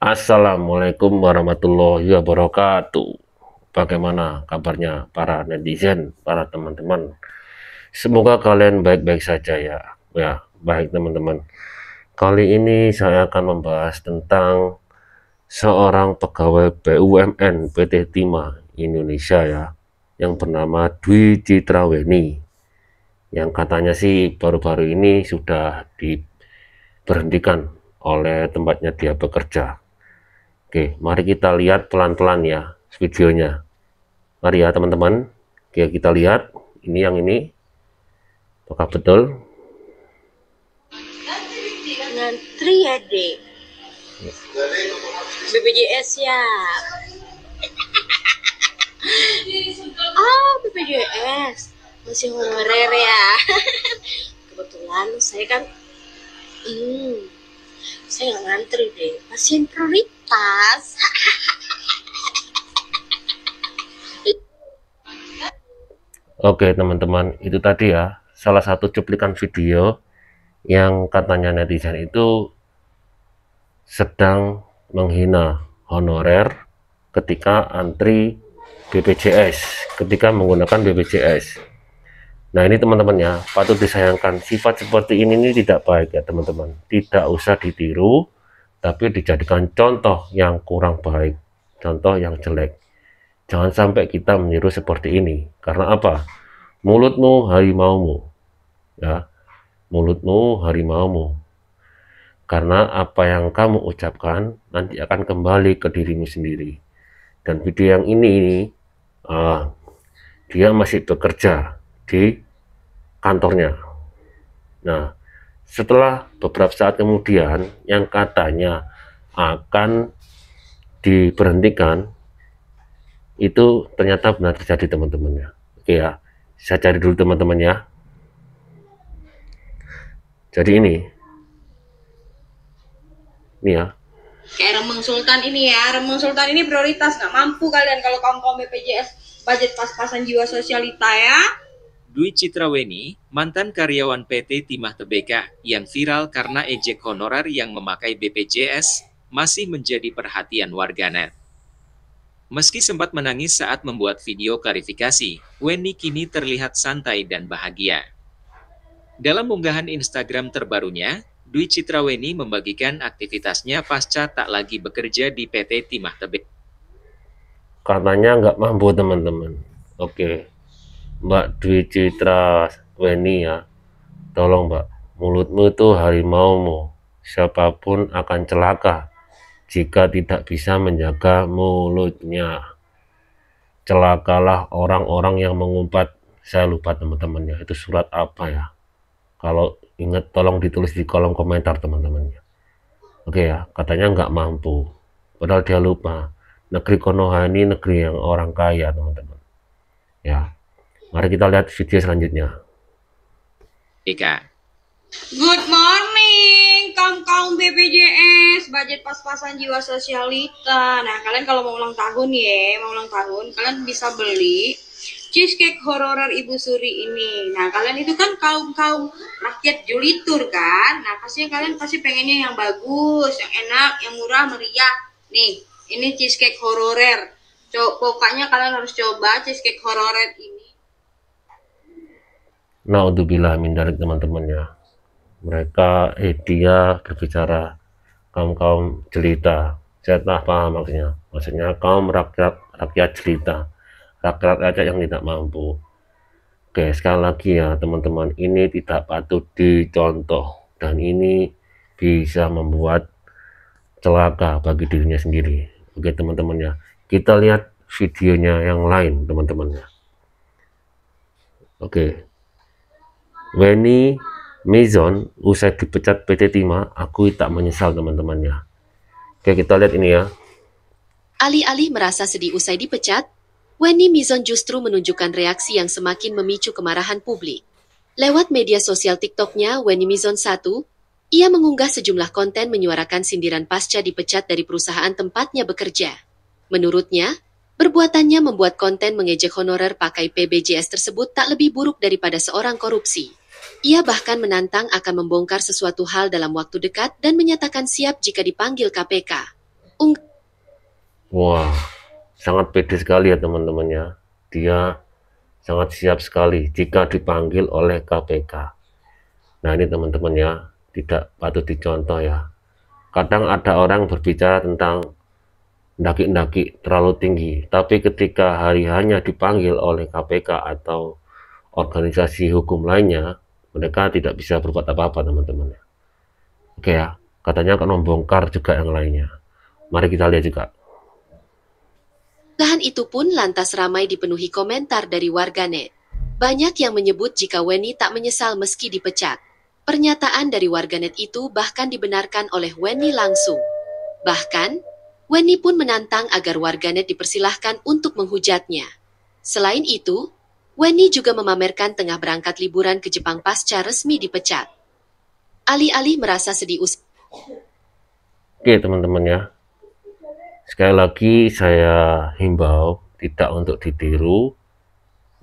Assalamualaikum warahmatullahi wabarakatuh. Bagaimana kabarnya para netizen, para teman-teman? Semoga kalian baik-baik saja ya. Ya, baik teman-teman. Kali ini saya akan membahas tentang seorang pegawai BUMN PT Timah Indonesia ya, yang bernama Dwi Citraweni. Yang katanya sih baru-baru ini sudah diberhentikan oleh tempatnya dia bekerja. Oke, mari kita lihat pelan-pelan ya videonya. Mari ya teman-teman. Oke, kita lihat. Ini yang ini. Apakah betul? Ngantri ya, Dek. BPJS ya. BPJS. Masih honorer ya. Kebetulan saya kan saya nggak ngantri deh. Pasien prioritas. Oke teman-teman, itu tadi ya salah satu cuplikan video yang katanya netizen itu sedang menghina honorer ketika antri BPJS, ketika menggunakan BPJS. Nah ini teman-teman ya, patut disayangkan. Sifat seperti ini tidak baik ya teman-teman. Tidak usah ditiru, tapi dijadikan contoh yang kurang baik, contoh yang jelek. Jangan sampai kita meniru seperti ini. Karena apa? Mulutmu harimaumu. Ya, mulutmu harimaumu. Karena apa yang kamu ucapkan nanti akan kembali ke dirimu sendiri. Dan video yang ini dia masih bekerja di kantornya. Nah, setelah beberapa saat kemudian yang katanya akan diberhentikan itu ternyata benar terjadi teman-temannya. Oke ya, saya cari dulu teman-teman ya. Jadi ini ya. Kayak Remeng Sultan ini ya. Remeng Sultan ini prioritas. Nggak mampu kalian kalau kaum BPJS budget pas-pasan jiwa sosialita ya. Dwi Citraweni, mantan karyawan PT Timah Tbk yang viral karena ejek honorer yang memakai BPJS, masih menjadi perhatian warganet. Meski sempat menangis saat membuat video klarifikasi, Weni kini terlihat santai dan bahagia. Dalam unggahan Instagram terbarunya, Dwi Citraweni membagikan aktivitasnya pasca tak lagi bekerja di PT Timah Tbk. Katanya nggak mampu teman-teman. Oke, Mbak Dwi Citraweni ya, tolong Mbak, mulutmu itu harimaumu. Siapapun akan celaka jika tidak bisa menjaga mulutnya. Celakalah orang-orang yang mengumpat. Saya lupa teman-temannya, itu surat apa ya? Kalau ingat tolong ditulis di kolom komentar teman-temannya. Oke ya, katanya nggak mampu. Padahal dia lupa. Negeri Konoha ini negeri yang orang kaya teman-teman. Ya, mari kita lihat video selanjutnya. Good morning, kaum BPJS, budget pas-pasan jiwa sosialita. Nah, kalian kalau mau ulang tahun ya, kalian bisa beli cheesecake honorer Ibu Suri ini. Nah, kalian itu kan kaum rakyat julitur kan. Nah, pastinya kalian pasti pengennya yang bagus, yang enak, yang murah, meriah. Nih, ini cheesecake honorer. Pokoknya kalian harus coba cheesecake honorer ini. Naudzubillah min dzalik teman-temannya. Mereka dia berbicara kaum jelita. Saya tak paham maksudnya kaum rakyat jelita, rakyat yang tidak mampu. Oke, sekali lagi ya teman-teman, ini tidak patut dicontoh dan ini bisa membuat celaka bagi dirinya sendiri. Oke teman-temannya, kita lihat videonya yang lain teman-temannya. Oke, Weni Mizon usai dipecat PT Timah, aku tak menyesal teman-temannya. Oke, kita lihat ini ya. Alih-alih merasa sedih usai dipecat, Weni Mizon justru menunjukkan reaksi yang semakin memicu kemarahan publik. Lewat media sosial TikToknya Weni Mizon 1, ia mengunggah sejumlah konten menyuarakan sindiran pasca dipecat dari perusahaan tempatnya bekerja. Menurutnya, perbuatannya membuat konten mengejek honorer pakai BPJS tersebut tak lebih buruk daripada seorang korupsi. Ia bahkan menantang akan membongkar sesuatu hal dalam waktu dekat dan menyatakan siap jika dipanggil KPK. Wah, sangat pede sekali ya teman-temannya. Dia sangat siap sekali jika dipanggil oleh KPK. Nah ini teman-teman ya, tidak patut dicontoh ya. Kadang ada orang berbicara tentang ndaki-ndaki terlalu tinggi, tapi ketika hari-hanya dipanggil oleh KPK atau organisasi hukum lainnya, mereka tidak bisa berbuat apa-apa teman-teman. Oke ya, katanya akan membongkar juga yang lainnya. Mari kita lihat juga. Unggahan itu pun lantas ramai dipenuhi komentar dari warganet. Banyak yang menyebut jika Weni tak menyesal meski dipecat. Pernyataan dari warganet itu bahkan dibenarkan oleh Weni langsung. Bahkan, Weni pun menantang agar warganet dipersilahkan untuk menghujatnya. Selain itu, Weni juga memamerkan tengah berangkat liburan ke Jepang pasca resmi dipecat. Alih-alih merasa sedih Oke teman-teman ya, sekali lagi saya himbau tidak untuk ditiru,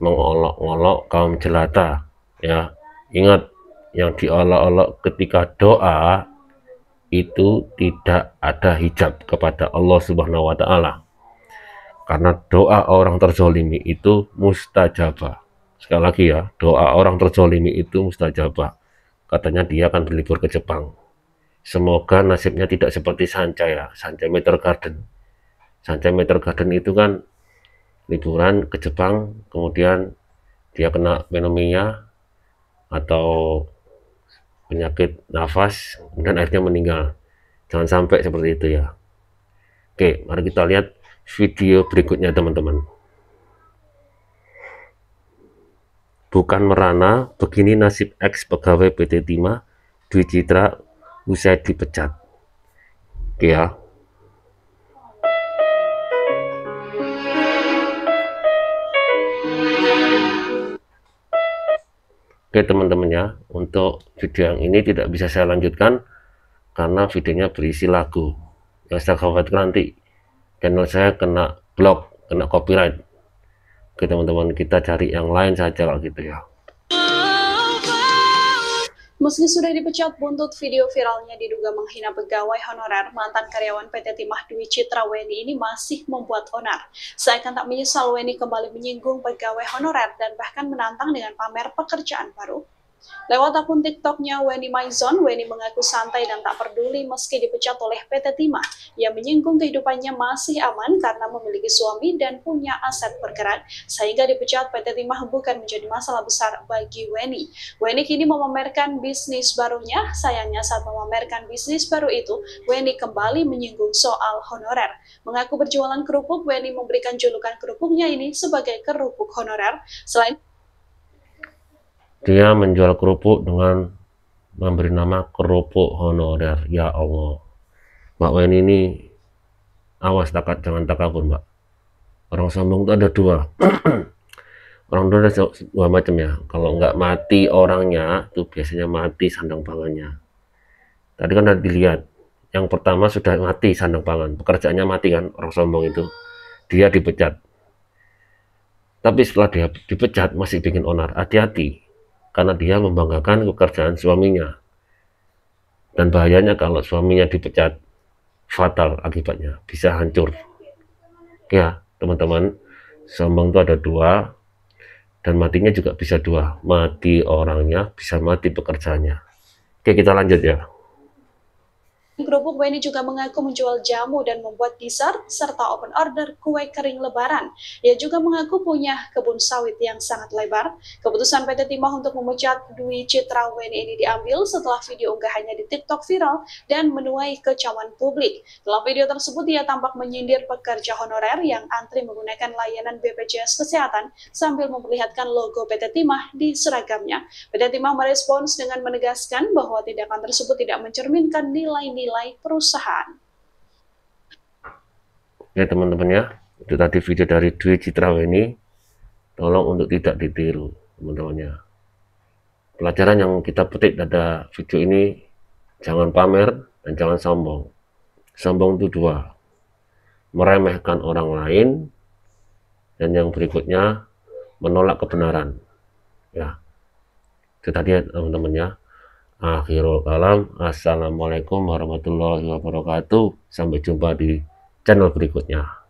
mengolok-olok kaum jelata ya. Ingat, yang diolok-olok ketika doa itu tidak ada hijab kepada Allah Subhanahu wa Ta'ala, karena doa orang terzolimi itu mustajabah. Sekali lagi ya, doa orang terzolimi itu mustajabah. Katanya dia akan berlibur ke Jepang. Semoga nasibnya tidak seperti Sancai ya, Sancai Meteor Garden. Sancai Meteor Garden itu kan liburan ke Jepang, kemudian dia kena pneumonia atau penyakit nafas, dan akhirnya meninggal. Jangan sampai seperti itu ya. Oke, mari kita lihat video berikutnya teman-teman. Bukan merana, begini nasib ex pegawai PT Timah Dwi Citra usai dipecat. Oke ya. Oke teman-teman ya, untuk video yang ini tidak bisa saya lanjutkan karena videonya berisi lagu. Yang saya khawatirkan nanti channel saya kena blok, kena copyright. Oke teman-teman, kita cari yang lain saja kalau gitu ya. Meski sudah dipecat buntut video viralnya diduga menghina pegawai honorer, mantan karyawan PT Timah Dwi Citra Weni ini masih membuat onar. Seakan tak menyesal, Weni kembali menyinggung pegawai honorer dan bahkan menantang dengan pamer pekerjaan baru. Lewat akun TikToknya Weni Maizon, Weni mengaku santai dan tak peduli meski dipecat oleh PT Timah. Ia menyinggung kehidupannya masih aman karena memiliki suami dan punya aset bergerak, sehingga dipecat PT Timah bukan menjadi masalah besar bagi Weni. Weni kini memamerkan bisnis barunya. Sayangnya saat memamerkan bisnis baru itu, Weni kembali menyinggung soal honorer. Mengaku berjualan kerupuk, Weni memberikan julukan kerupuknya ini sebagai kerupuk honorer. Selain Dia menjual kerupuk dengan memberi nama kerupuk honorer. Ya Allah, Mbak Weni ini awas, jangan takabur Mbak. Orang sombong itu ada dua. Orang itu ada dua macam ya. Kalau nggak mati orangnya, itu biasanya mati sandang pangannya. Tadi kan udah dilihat, yang pertama sudah mati sandang pangan, pekerjaannya mati kan, orang sombong itu. Dia dipecat. Tapi setelah dia dipecat masih bikin onar. Hati-hati, karena dia membanggakan pekerjaan suaminya. Dan bahayanya kalau suaminya dipecat, fatal akibatnya, bisa hancur. Ya teman-teman, sombong itu ada dua, dan matinya juga bisa dua. Mati orangnya, bisa mati pekerjaannya. Oke, kita lanjut ya. kerupuk, Weni juga mengaku menjual jamu dan membuat dessert serta open order kue kering lebaran. Ia juga mengaku punya kebun sawit yang sangat lebar. Keputusan PT Timah untuk memecat Dwi Citra Weni ini diambil setelah video unggahannya di TikTok viral dan menuai kecaman publik. Dalam video tersebut ia tampak menyindir pekerja honorer yang antri menggunakan layanan BPJS Kesehatan sambil memperlihatkan logo PT Timah di seragamnya. PT Timah merespons dengan menegaskan bahwa tindakan tersebut tidak mencerminkan nilai-nilai perusahaan. Ya teman-teman ya, itu tadi video dari Dwi Citra Weni. Tolong untuk tidak ditiru teman-teman ya. Pelajaran yang kita petik dari video ini, jangan pamer dan jangan sombong. Sombong itu dua, meremehkan orang lain, dan yang berikutnya menolak kebenaran. Ya, itu tadi ya teman-teman ya. Akhirul kalam, assalamualaikum warahmatullahi wabarakatuh. Sampai jumpa di channel berikutnya.